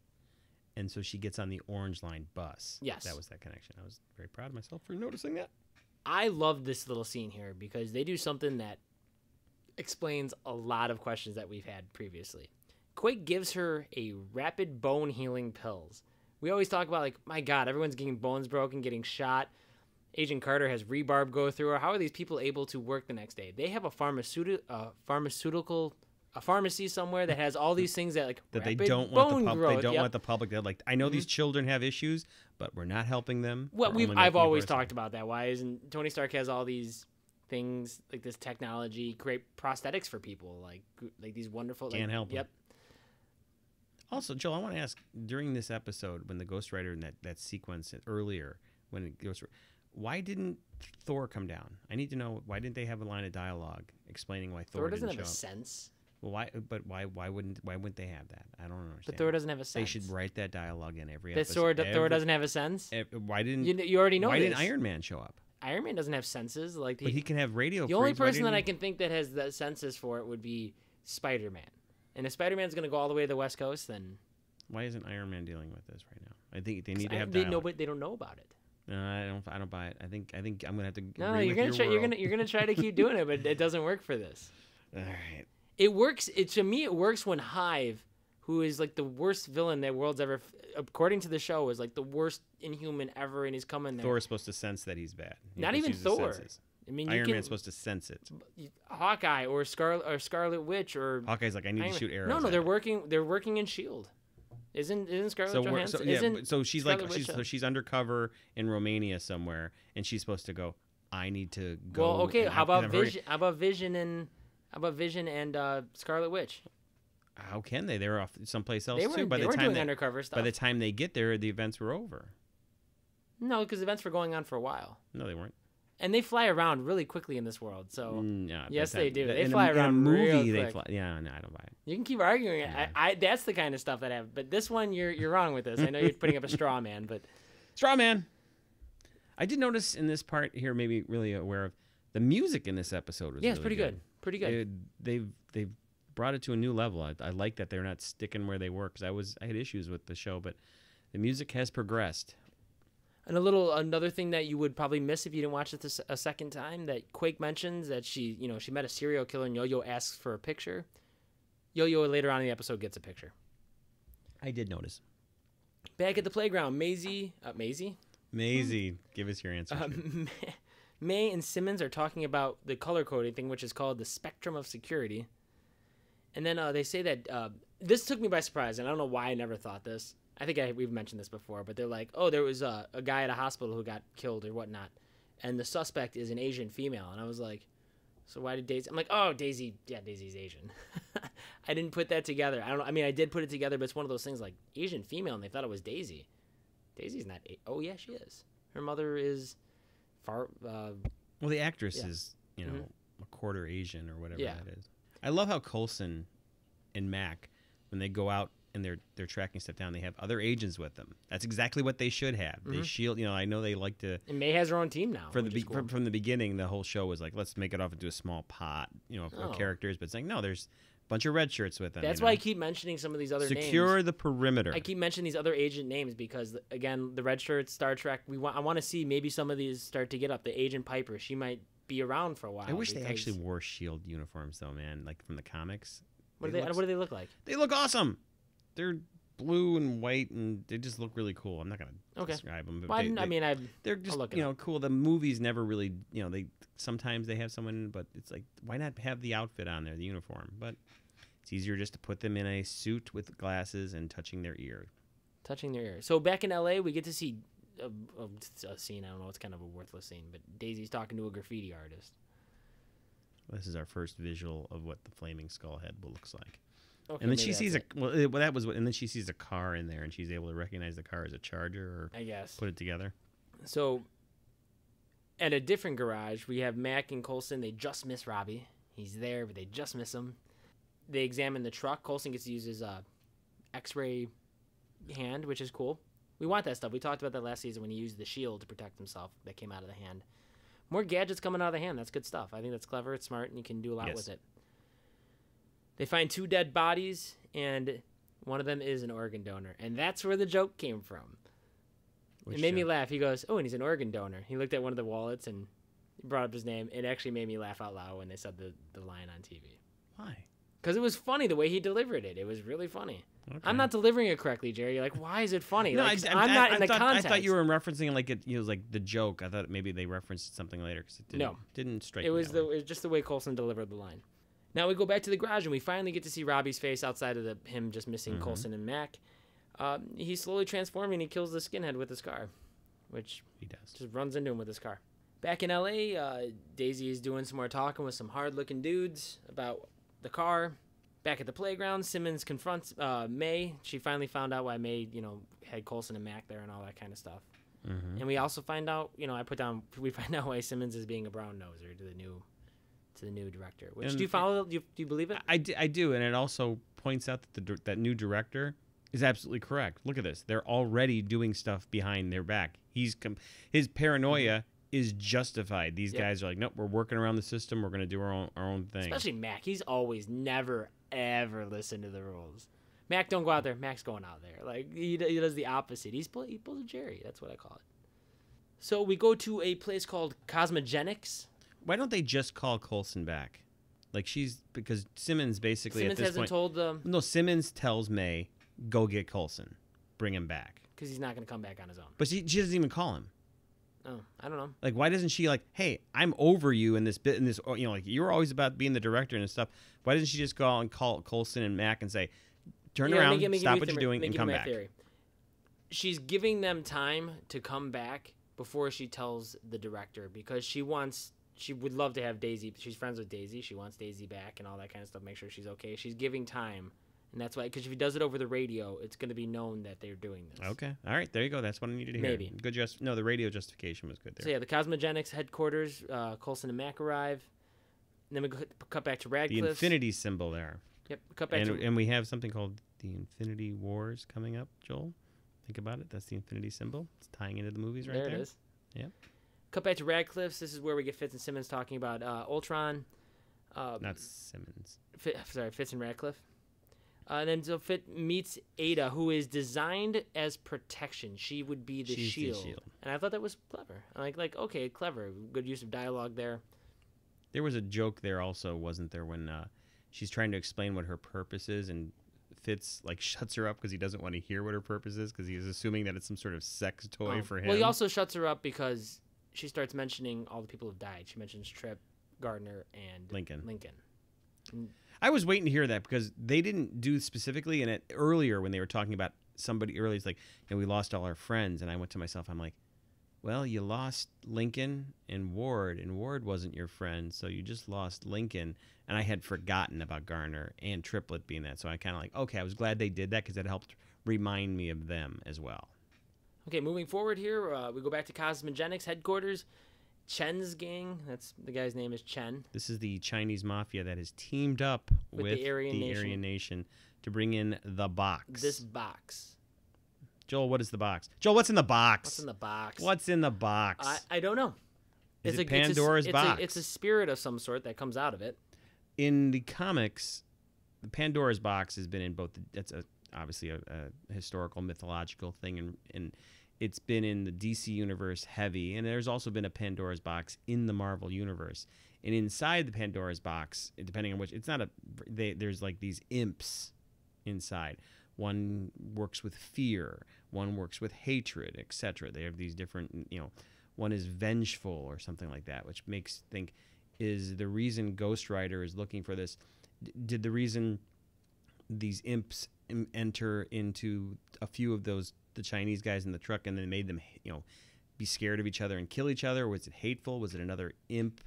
And so she gets on the Orange Line bus. Yes. That was that connection. I was very proud of myself for noticing that. I love this little scene here because they do something that explains a lot of questions that we've had previously. Quake gives her a rapid bone healing pills. We always talk about, like, my God, everyone's getting bones broken, getting shot. Agent Carter has rebarb go through her. How are these people able to work the next day? They have a pharmacy somewhere that has all these things that, like, That they rapid don't want bone the public. growth. They don't Yep. want the public. They're like, I know these children have issues, but we're not helping them. Well, We're only I've making it always worse. talked about that. Why isn't Tony Stark has all these things like this technology, create prosthetics for people, like these wonderful. Can't help 'em. Yep. Also, Joel, I want to ask during this episode when the Ghost Rider in that sequence earlier when it goes, why didn't Thor come down? I need to know why didn't they have a line of dialogue explaining why Thor Thor doesn't didn't have a show up? sense. Well, why? But why wouldn't they have that? I don't understand. But Thor doesn't have a sense. They should write that dialogue in every That episode. Thor doesn't have a sense. Why didn't You already know Why this. didn't Iron Man show up? Iron Man doesn't have senses. Like But he can have radio. the only freeze. Why person that didn't I he- can think that has the senses for it would be Spider-Man. And if Spider-Man's going to go all the way to the West Coast, then Why isn't Iron Man dealing with this right now? I think they need to I- have they dialogue. know, but they don't know about it. No, I don't buy it. I think I'm gonna have to. No, agree you're with gonna your try. world. You're gonna try to keep doing it, but it doesn't work for this. All right. It works. To me, it works when Hive, who is like the worst villain that world's ever, according to the show, is like the worst Inhuman ever, and he's coming there. Thor is supposed to sense that he's bad. He Not just even uses Thor. senses. I mean, Iron Man's supposed to sense it. Hawkeye or Scarlet Witch or Hawkeye's like, I need Iron to Man. shoot arrows. No, at they're it. working. They're working in Shield. Isn't Scarlett So, Johansson? yeah, isn't so she's Scarlet like, Witch she's undercover in Romania somewhere, and she's supposed to go. I need to go. Well, okay. and How I'm about hurry- Vision? How about Vision and Scarlet Witch? How can they? They're off someplace else They too. weren't. By They the weren't time doing undercover stuff. by the time they get there, the events were over. No, because events were going on for a while, No, they weren't. and they fly around really quickly in this world. So No, yes, by the they time- do. They in fly in a around movie. real They quick. fly. Yeah, no, I don't buy it. You can keep arguing it. Yeah. I that's the kind of stuff that I have. But this one, you're wrong with this. I know you're putting up a straw man, but Straw Man. I did notice in this part here, maybe really aware of the music in this episode was yeah, it's really pretty good. Pretty good. They've brought it to a new level. I like that they're not sticking where they were because I had issues with the show, but the music has progressed. And another thing that you would probably miss if you didn't watch it a second time, that Quake mentions that she met a serial killer and Yo-Yo asks for a picture. Yo-Yo later on in the episode gets a picture. I did notice. Back at the playground, Maisie, Maisie, give us your answer. May and Simmons are talking about the color coding thing, which is called the spectrum of security. And then they say that this took me by surprise, and I don't know why I never thought this. I think we've mentioned this before, but they're like, oh, there was a guy at a hospital who got killed or whatnot, and the suspect is an Asian female. And I was like, so why did Daisy? I'm like, oh, Daisy, yeah, Daisy's Asian. I didn't put that together. I don't know. I mean, I did put it together, but it's one of those things like Asian female, and they thought it was Daisy. Daisy's not. Oh, yeah, she is. Her mother is far. Well, the actress yeah. is, a quarter Asian or whatever Yeah. that is. I love how Coulson and Mac, when they go out and they're tracking stuff down, they have other agents with them. That's exactly what they should have. They shield. I know they like to. And May has her own team now. From which is cool. from the beginning, the whole show was like, let's make it off into a small pot, of Oh. characters. But it's like, no, there's bunch of red shirts with them. That's why I keep mentioning some of these other names. Secure the perimeter. I keep mentioning these other agent names because, again, the red shirts, Star Trek. I want to see maybe some of these start to get up. The Agent Piper, she might be around for a while. I wish they actually wore SHIELD uniforms though, man. Like from the comics. What do they look like? They look awesome. They're blue and white, and they just look really cool. I'm not gonna describe them. But well, they're just cool. The movies never really, they sometimes they have someone, but it's like, why not have the outfit on there, the uniform? But it's easier just to put them in a suit with glasses and touching their ear. So back in L.A., we get to see a scene. I don't know. It's kind of a worthless scene, but Daisy's talking to a graffiti artist. This is our first visual of what the flaming skull head looks like. Okay, and then she sees and then she sees a car in there, and she's able to recognize the car as a Charger, or I guess put it together. So, at a different garage, we have Mac and Coulson. They just miss Robbie. He's there, but they just miss him. They examine the truck. Coulson gets to use his X-ray hand, which is cool. We want that stuff. We talked about that last season when he used the shield to protect himself that came out of the hand. More gadgets coming out of the hand. That's good stuff. I think that's clever. It's smart, and you can do a lot with it. They find 2 dead bodies, and one of them is an organ donor. And that's where the joke came from. It made me laugh. He goes, oh, and he's an organ donor. He looked at one of the wallets and brought up his name. It actually made me laugh out loud when they said the line on TV. Why? Because it was funny the way he delivered it. It was really funny. Okay. I'm not delivering it correctly, Jerry. You're like, why is it funny? No, I'm not in the context. I thought you were referencing like the joke. I thought maybe they referenced something later because it didn't strike me. It was just the way Coulson delivered the line. Now we go back to the garage, and we finally get to see Robbie's face outside of him just missing Coulson and Mac. He's slowly transforming, and he kills the skinhead with his car, which he does. Just runs into him with his car. Back in L.A., Daisy is doing some more talking with some hard-looking dudes about the car. Back at the playground, Simmons confronts May. She finally found out why May, had Coulson and Mac there and all that kind of stuff. Mm-hmm. And we also find out, we find out why Simmons is being a brown noser to the new director. Which do you follow? Do you believe it? I do, and it also points out that that new director is absolutely correct. Look at this; they're already doing stuff behind their back. His paranoia is justified. These guys are like, nope, we're working around the system. We're going to do our own thing. Especially Mac. He's always never ever listened to the rules. Mac don't go out there. Mac's going out there. Like he does the opposite. He pulls a Jerry. That's what I call it. So we go to a place called Cosmogenics. Why don't they just call Coulson back? Because Simmons basically at this point... Simmons hasn't told... No, Simmons tells May, go get Coulson. Bring him back. Because he's not going to come back on his own. But she doesn't even call him. Oh, I don't know. Like, why doesn't she hey, I'm over you in this bit, you're always about being the director and stuff. Why doesn't she just go out and call Coulson and Mac and say, turn around, stop what you're doing, and come back? Theory. She's giving them time to come back before she tells the director because she would love to have Daisy. She's friends with Daisy. She wants Daisy back and all that kind of stuff. Make sure she's okay. She's giving time, and that's why. Because if he does it over the radio, it's going to be known that they're doing this. Okay, all right, there you go. That's what I needed to hear. Maybe good. The radio justification was good there. So yeah, the Cosmogenics headquarters. Coulson and Mac arrive, and then we cut back to Radcliffe. The infinity symbol there. Yep. Cut back and we have something called the Infinity Wars coming up. Joel, think about it. That's the infinity symbol. It's tying into the movies right there. There it is. Yeah. Cut back to Radcliffe's. This is where we get Fitz and Simmons talking about Ultron. Not Simmons. Fitz and Radcliffe. And then so Fitz meets Ada, who is designed as protection. She would be the shield. And I thought that was clever. Okay, clever. Good use of dialogue there. There was a joke there also, wasn't there, when she's trying to explain what her purpose is, and Fitz shuts her up because he doesn't want to hear what her purpose is because he's assuming that it's some sort of sex toy for him. Well, he also shuts her up because she starts mentioning all the people who've died. She mentions Tripp, Gardner, and Lincoln. I was waiting to hear that because they didn't do specifically, and earlier when they were talking about somebody earlier, it's we lost all our friends, and I went to myself, I'm like, well, you lost Lincoln and Ward wasn't your friend, so you just lost Lincoln, and I had forgotten about Garner and Triplet being that, so I kind of okay, I was glad they did that because that helped remind me of them as well. Okay, moving forward here, we go back to Cosmogenics headquarters. Chen's gang, that's the guy's name is Chen. This is the Chinese mafia that has teamed up with the Aryan Nation to bring in the box. This box. Joel, what is the box? Joel, what's in the box? What's in the box? What's in the box? I don't know. Is it Pandora's box? It's a spirit of some sort that comes out of it. In the comics, the Pandora's box has been in both. That's obviously a historical mythological thing, and it's been in the DC universe heavy, and there's also been a Pandora's box in the Marvel universe. And inside the Pandora's box, depending on which, it's not there's like these imps inside. One works with fear, one works with hatred, etc. They have these different, one is vengeful or something like that, which makes think, is the reason Ghost Rider is looking for this, did the reason these imps enter into a few of the Chinese guys in the truck and then made them, be scared of each other and kill each other? Was it hateful? Was it another imp?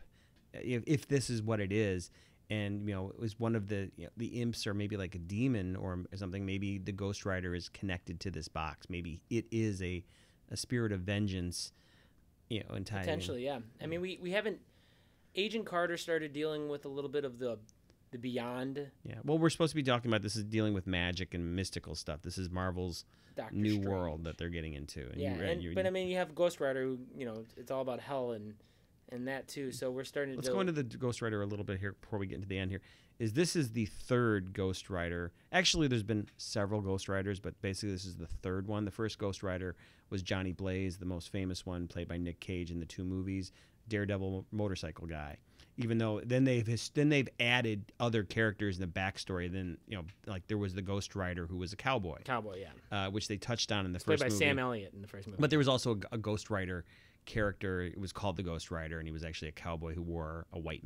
If this is what it is, and it was one of the imps, or maybe like a demon or something, maybe the Ghost Rider is connected to this box. Maybe it is a spirit of vengeance, entirely. Potentially, yeah. I mean, we haven't. Agent Carter started dealing with a little bit of the beyond. Yeah. Well, we're supposed to be talking about this is dealing with magic and mystical stuff. This is Marvel's Doctor new Strange. World that they're getting into. And yeah, but I mean, you have Ghost Rider, who it's all about hell and that too. So we're starting to. Let's go into the Ghost Rider a little bit here before we get into the end here. This is the third Ghost Rider. Actually, there's been several Ghost Riders, but basically this is the third one. The first Ghost Rider was Johnny Blaze, the most famous one, played by Nick Cage in the 2 movies, Daredevil motorcycle guy. Even though then they've added other characters in the backstory. Then like there was the Ghost Rider who was a cowboy. Cowboy, yeah. Which they touched on in the it's first played by movie. Sam Elliott in the first movie. But there was also a Ghost Rider character. It was called the Ghost Rider, and he was actually a cowboy who wore a white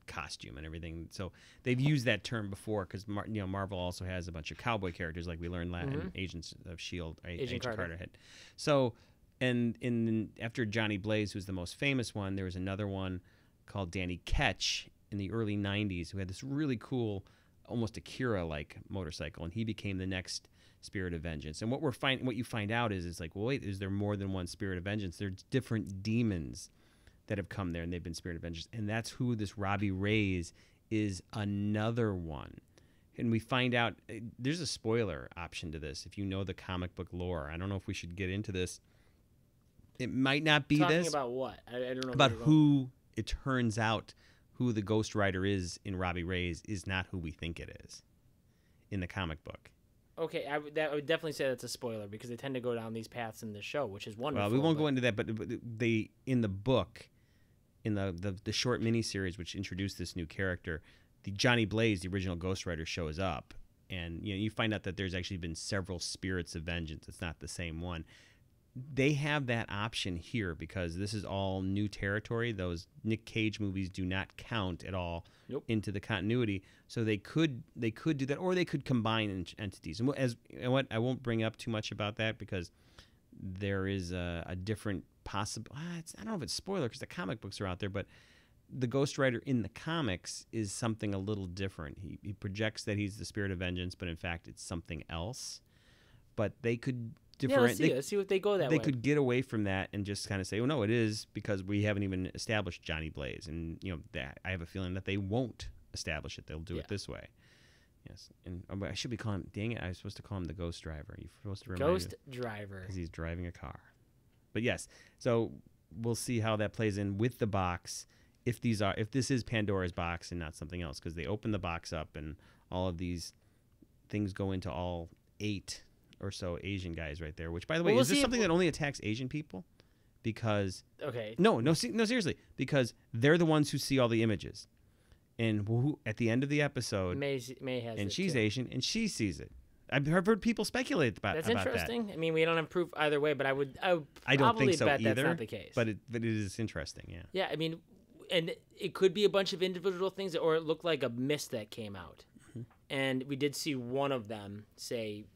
costume and everything. So they've used that term before because Marvel also has a bunch of cowboy characters, like we learned in Agents of S.H.I.E.L.D. Agent Carter had. So, and after Johnny Blaze, who's the most famous one, there was another one called Danny Ketch in the early 90s who had this really cool, almost Akira-like motorcycle, and he became the next Spirit of Vengeance. And what you find out is like, well, wait, is there more than one Spirit of Vengeance? There's different demons that have come there, and they've been Spirit of Vengeance. And that's who this Robbie Reyes is, another one. And we find out, there's a spoiler option to this if you know the comic book lore. I don't know if we should get into this. It might not be Talking this. about what? I don't know. About who it turns out who the Ghost Rider is in Robbie Reyes is not who we think it is in the comic book. Okay, I would definitely say that's a spoiler because they tend to go down these paths in the show, which is wonderful. Well, we won't go into that, but they in the book, in the short miniseries which introduced this new character, the Johnny Blaze, the original Ghost Rider, shows up, and you find out that there's actually been several spirits of vengeance. It's not the same one. They have that option here because this is all new territory. Those Nick Cage movies do not count at all into the continuity. So they could do that, or they could combine entities. And I won't bring up too much about that because there is a different possible. I don't know if it's spoiler because the comic books are out there, but the Ghost Rider in the comics is something a little different. He projects that he's the Spirit of Vengeance, but in fact it's something else. But they could. Let's see what they go that way. They could get away from that and just kind of say, "Oh no, it is," because we haven't even established Johnny Blaze, and that I have a feeling that they won't establish it. They'll do it this way. Yes, and I should be calling him. Dang it, I was supposed to call him the Ghost Driver. You're supposed to remind Ghost Driver because he's driving a car. But yes, so we'll see how that plays in with the box. If this is Pandora's box and not something else, because they open the box up and all of these things go into all 8 or so Asian guys right there. Which, by the way, is this something that only attacks Asian people? Because no, seriously, because they're the ones who see all the images, and who at the end of the episode, May has and it she's too. Asian and she sees it. I've heard people speculate about that. That's interesting. I mean, we don't have proof either way, but I would I don't think so bet either. That's not the case. But it is interesting. Yeah. Yeah, I mean, and it could be a bunch of individual things, or it looked like a mist that came out, and we did see one of them say.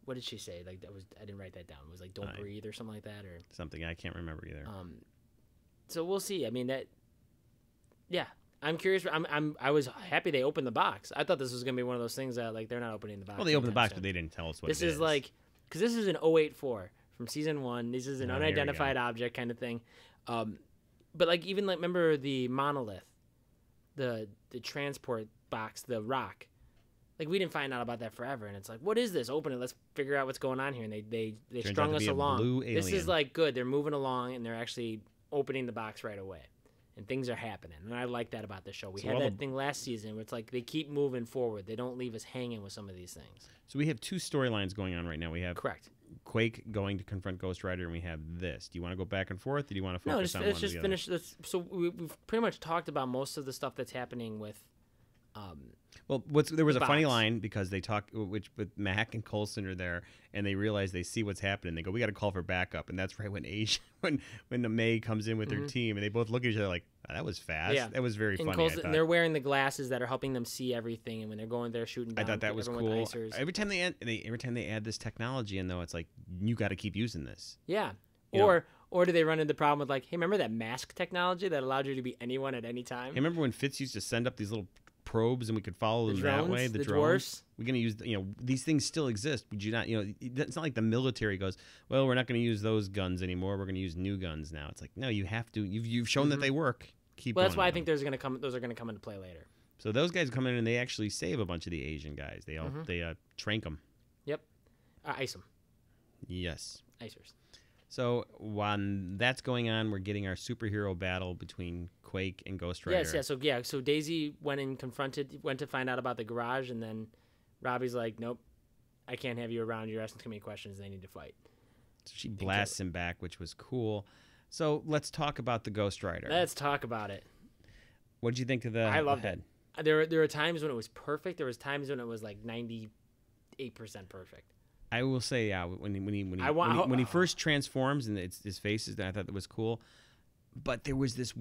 What did she say? Like I didn't write that down. It was like "Don't breathe" or something like that, or something I can't remember either. So we'll see. I mean yeah. I'm curious. I was happy they opened the box. I thought this was gonna be one of those things that like they're not opening the box. Well, they opened the box, but they didn't tell us what this it is. This is like because this is an 084 from season 1. This is an unidentified object kind of thing. But like even like remember the monolith, the transport box, the rock. Like we didn't find out about that forever, and it's like, what is this? Open it. Let's figure out what's going on here. And they strung us along. This is like good. They're moving along, and they're actually opening the box right away. and things are happening. And I like that about the show. We So had all that the- thing last season where it's like they keep moving forward. They don't leave us hanging with some of these things. So we have two storylines going on right now. We have Correct. Quake going to confront Ghost Rider, and we have this. Do you want to go back and forth, or do you want to No, focus on one let's just together? finish this. So we've pretty much talked about most of the stuff that's happening with. Well, there was a funny box. line because they talk, with Mac and Coulson are there, and they realize they see what's happening. They go, "We got to call for backup," and that's right when when the May comes in with her team, and they both look at each other like, oh, "That was fast." Yeah. That was very And funny. Coulson, I thought. they're wearing the glasses that are helping them see everything, and when they're going there shooting I down, thought that was everyone cool. with icers. Every time they add this technology in, though, it's like you got to keep using this. Yeah. You know. Or do they run into the problem with like, hey, remember that mask technology that allowed you to be anyone at any time? Hey, remember when Fitz used to send up these little probes and we could follow them drones, that way? the drones. dwarfs. We're gonna use, these things still exist. Would you not? It's not like the military goes, well, we're not gonna use those guns anymore. We're gonna use new guns now. It's like, no, you have to. You've shown that they work. Keep. Well, that's going why I with think them. those are gonna come into play later. So those guys come in and they actually save a bunch of the Asian guys. They all they trank them. Yep. Ice them. Yes. Icers. So while that's going on, we're getting our superhero battle between Quake and Ghost Rider. Yes. So Daisy went to find out about the garage, and then Robbie's like, nope, I can't have you around. You're asking too many questions. They need to fight. So she blasts him back, which was cool. So let's talk about the Ghost Rider. Let's talk about it. What did you think of the I loved head? it. There were times when it was perfect. There was times when it was like 98% perfect. I will say, yeah, when he first transforms and his face is, I thought that was cool. But there was this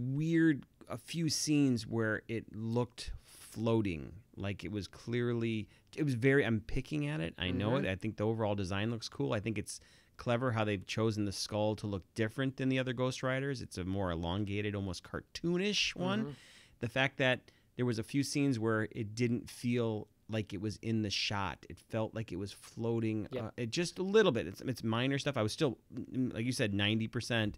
a few scenes where it looked floating, like it was I'm picking at it. I know it. I think the overall design looks cool. I think it's clever how they've chosen the skull to look different than the other Ghost Riders. It's a more elongated, almost cartoonish one. The fact that there was a few scenes where it didn't feel like it was in the shot. It felt like it was floating it just a little bit. It's minor stuff. I was still, like you said, 90%.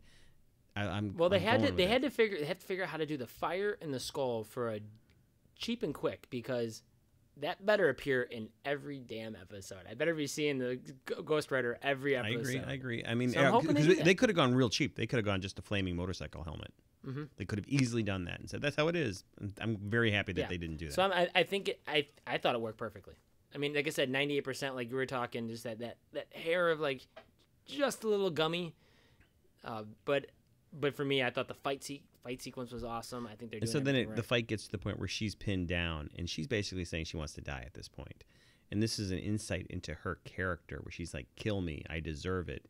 They had to figure out how to do the fire and the skull for a cheap and quick, because that better appear in every damn episode. I better be seeing the Ghost Rider every episode. I agree. I mean, So I'm hoping they could have gone real cheap. They could have gone just a flaming motorcycle helmet. They could have easily done that and said, that's how it is. And I'm very happy that they didn't do that. So I thought it worked perfectly. I mean, like I said, 98%, like you were talking, just that hair of like just a little gummy. But for me, I thought the fight sequence was awesome. I think they're doing everything right. The fight gets to the point where she's pinned down, and she's basically saying she wants to die at this point. And this is an insight into her character, where she's like, "Kill me, I deserve it."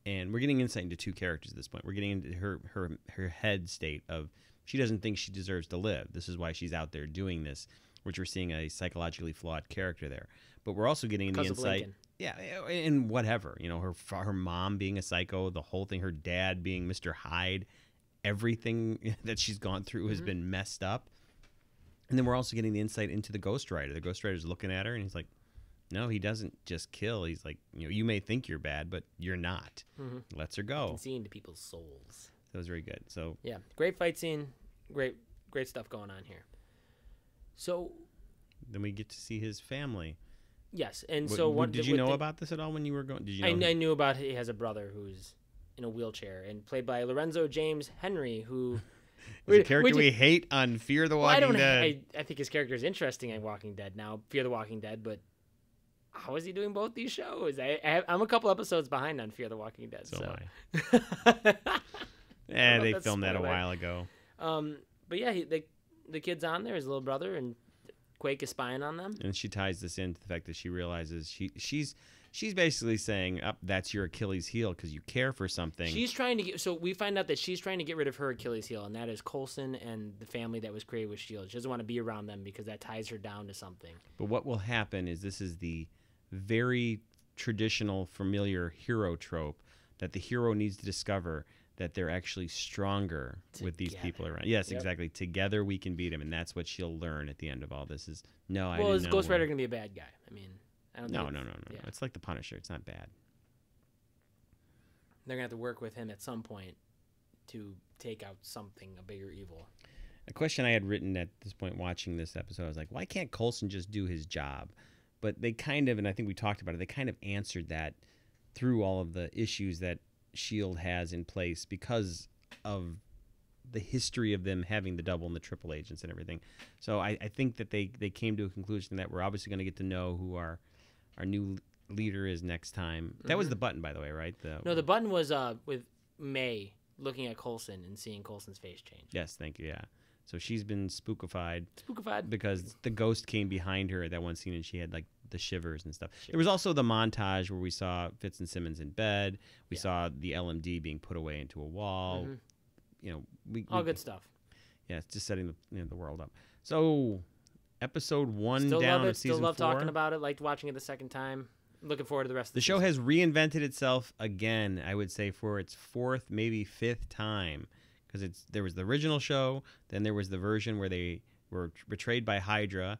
And we're getting insight into two characters at this point. We're getting into her head state of she doesn't think she deserves to live. This is why she's out there doing this, which we're seeing a psychologically flawed character there. But we're also getting the insight. Yeah, and whatever, her mom being a psycho, the whole thing, her dad being Mr. Hyde, everything that she's gone through has been messed up. And then we're also getting the insight into the Ghost Rider. The Ghost Rider's looking at her, and he's like, no, he doesn't just kill. He's like, you may think you're bad, but you're not. Lets her go. You can see into people's souls. That was very good. So yeah, great fight scene, great stuff going on here. So then we get to see his family. Yes, and did you know about this at all when you were going? Did you know? I knew about he has a brother who's in a wheelchair, and played by Lorenzo James Henry, who is a character we hate on Fear the Walking Dead. I think his character is interesting on Walking Dead now, Fear the Walking Dead, but how is he doing both these shows? I'm a couple episodes behind on Fear the Walking Dead. So am I. They filmed that a while ago. But yeah, the kid's on there, his little brother, and Quake is spying on them. And she ties this into the fact that she realizes she's basically saying, that's your Achilles heel because you care for something. She's trying to so we find out that she's trying to get rid of her Achilles heel, and that is Coulson and the family that was created with S.H.I.E.L.D. She doesn't want to be around them because that ties her down to something. But what will happen is this is the very traditional, familiar hero trope that the hero needs to discover that they're actually stronger with these people around. Yes, exactly. Together we can beat them, and that's what she'll learn at the end of all this is, no, I didn't know. Well, is Ghost Rider going to be a bad guy? I mean, I don't think... No. Yeah. It's like the Punisher. It's not bad. They're going to have to work with him at some point to take out something, a bigger evil. A question I had written at this point watching this episode, I was like, why can't Coulson just do his job? But they kind of, and I think we talked about it, they kind of answered that through all of the issues that S.H.I.E.L.D. has in place because of the history of them having the double and the triple agents and everything. So I think that they came to a conclusion that we're obviously going to get to know who our new leader is next time. That was the button, by the way, right? No, the button was with May looking at Coulson and seeing Coulson's face change. Yes, thank you. Yeah. So she's been spookified. Spookified. Because the ghost came behind her at that one scene and she had like the shivers and stuff. There was also the montage where we saw Fitz and Simmons in bed. We saw the LMD being put away into a wall. You know, all good stuff. Yeah, it's just setting the world up. So, episode 1 still down love it. of season Still love 4. talking about it. Liked watching it the second time. Looking forward to the rest of The show has reinvented itself again, I would say, for its 4th, maybe 5th time. Because there was the original show, then there was the version where they were betrayed by Hydra,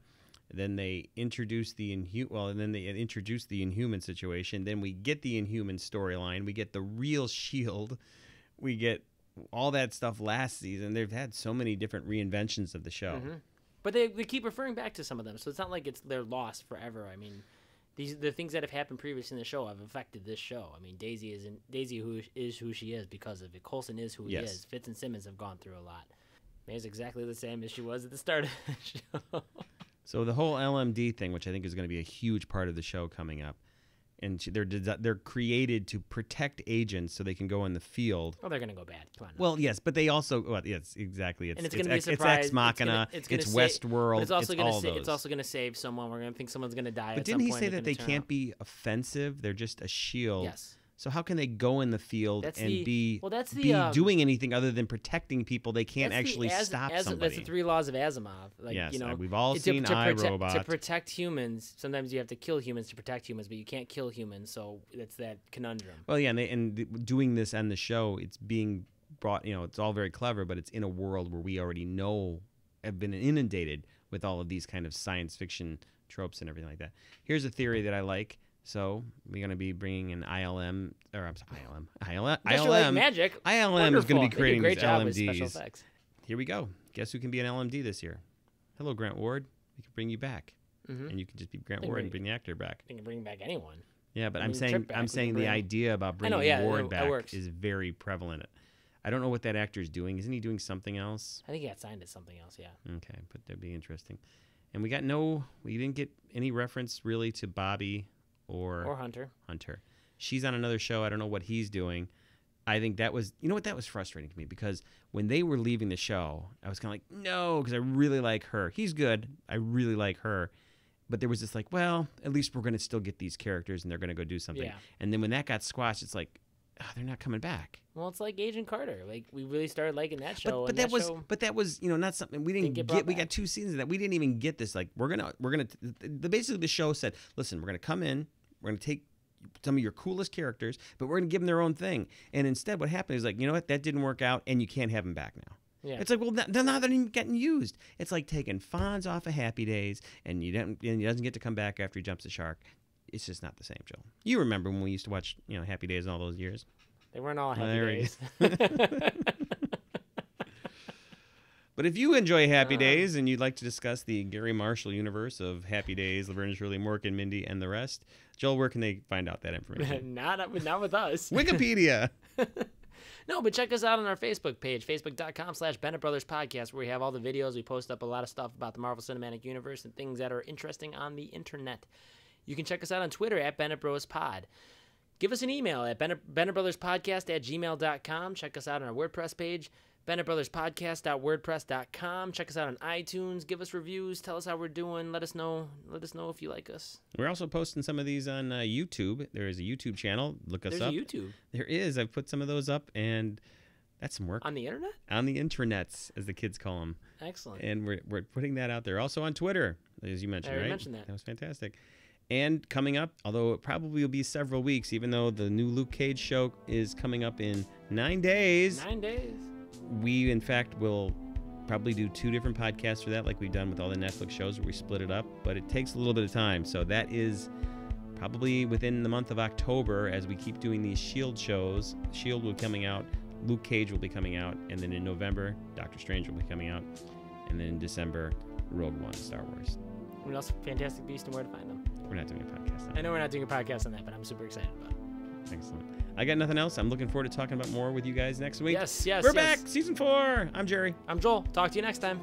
then they introduced the Inhuman situation, then we get the Inhuman storyline, we get the real Shield, we get all that stuff last season. They've had so many different reinventions of the show. But they keep referring back to some of them, so it's not like they're lost forever. I mean, the things that have happened previously in the show have affected this show. I mean, Daisy is who she is because of it. Coulson is who he is. Fitz and Simmons have gone through a lot. May's exactly the same as she was at the start of the show. So the whole LMD thing, which I think is going to be a huge part of the show coming up, and they're created to protect agents so they can go in the field. Oh, they're going to go bad. Come on. Well, yes, but they also yes, exactly. It's going to be a surprise. It's Ex Machina. It's Westworld. It's also all those. It's also going to save someone. We're going to think someone's going to die. But didn't he say that they can't be offensive? They're just a shield. Yes. So how can they go in the field be doing anything other than protecting people? They can't actually stop somebody. That's the 3 laws of Asimov. Like, yes, you know, we've all seen iRobot. To protect humans, sometimes you have to kill humans to protect humans, but you can't kill humans. So it's that conundrum. Well, yeah, and doing this on the show, it's being brought. You know, it's all very clever, but it's in a world where we already know have been inundated with all of these kind of science fiction tropes and everything like that. Here's a theory that I like. So we're going to be bringing an ILM. Magic. ILM Wonderful. is going to be creating great these job LMDs. with special effects. Here we go. Guess who can be an LMD this year? Hello, Grant Ward. We can bring you back, and you can just be Grant Ward and bring the actor back. You can bring back anyone. Yeah, but I'm saying the idea about bringing Ward back is very prevalent. I don't know what that actor is doing. Isn't he doing something else? I think he got signed to something else. Yeah. Okay, but that'd be interesting. And we didn't get any reference really to Bobby. Or Hunter. She's on another show. I don't know what he's doing. I think that was frustrating to me because when they were leaving the show, I was kind of like, no, because I really like her. He's good. I really like her. But there was this like, well, at least we're going to still get these characters and they're going to go do something. Yeah. And then when that got squashed, it's like, oh, they're not coming back. Well, it's like Agent Carter. Like we really started liking that show. But that was not something we didn't get. We got 2 seasons of that. We didn't even get this. Like basically the show said, listen, we're gonna come in. We're going to take some of your coolest characters, but we're going to give them their own thing. And instead what happened is like, you know what? That didn't work out, and you can't have them back now. Yeah. It's like, well, they're not even getting used. It's like taking Fonz off of Happy Days, and he doesn't get to come back after he jumps the shark. It's just not the same, Joel. You remember when we used to watch Happy Days all those years? They weren't all Happy Days. But if you enjoy Happy Days and you'd like to discuss the Gary Marshall universe of Happy Days, Laverne and Shirley, Mork and Mindy, and the rest, Joel, where can they find out that information? Not with us. Wikipedia. No, but check us out on our Facebook page, facebook.com/Bennett Brothers Podcast, where we have all the videos. We post up a lot of stuff about the Marvel Cinematic Universe and things that are interesting on the internet. You can check us out on Twitter at Bennett Bros Pod. Give us an email at BennettBrothersPodcast@gmail.com. Check us out on our WordPress page, BennettBrothersPodcast.wordpress.com. Check us out on iTunes. Give us reviews. Tell us how we're doing. Let us know if you like us. We're also posting some of these on YouTube. There is a YouTube channel. Look us up. There's a YouTube. There is. I've put some of those up, and that's some work. On the internet? On the internets, as the kids call them. Excellent. And we're putting that out there. Also on Twitter, as you mentioned, right? I mentioned that. That was fantastic. And coming up, although it probably will be several weeks, even though the new Luke Cage show is coming up in 9 days. 9 days. We, in fact, will probably do 2 different podcasts for that, like we've done with all the Netflix shows where we split it up. But it takes a little bit of time. So that is probably within the month of October as we keep doing these S.H.I.E.L.D. shows. S.H.I.E.L.D. will be coming out. Luke Cage will be coming out. And then in November, Doctor Strange will be coming out. And then in December, Rogue One, Star Wars. And also Fantastic Beasts and Where to Find Them. We're not doing a podcast on that. I know we're not doing a podcast on that, but I'm super excited about it. Excellent. I got nothing else. I'm looking forward to talking about more with you guys next week. Yes. We're back. Season 4. I'm Jerry. I'm Joel. Talk to you next time.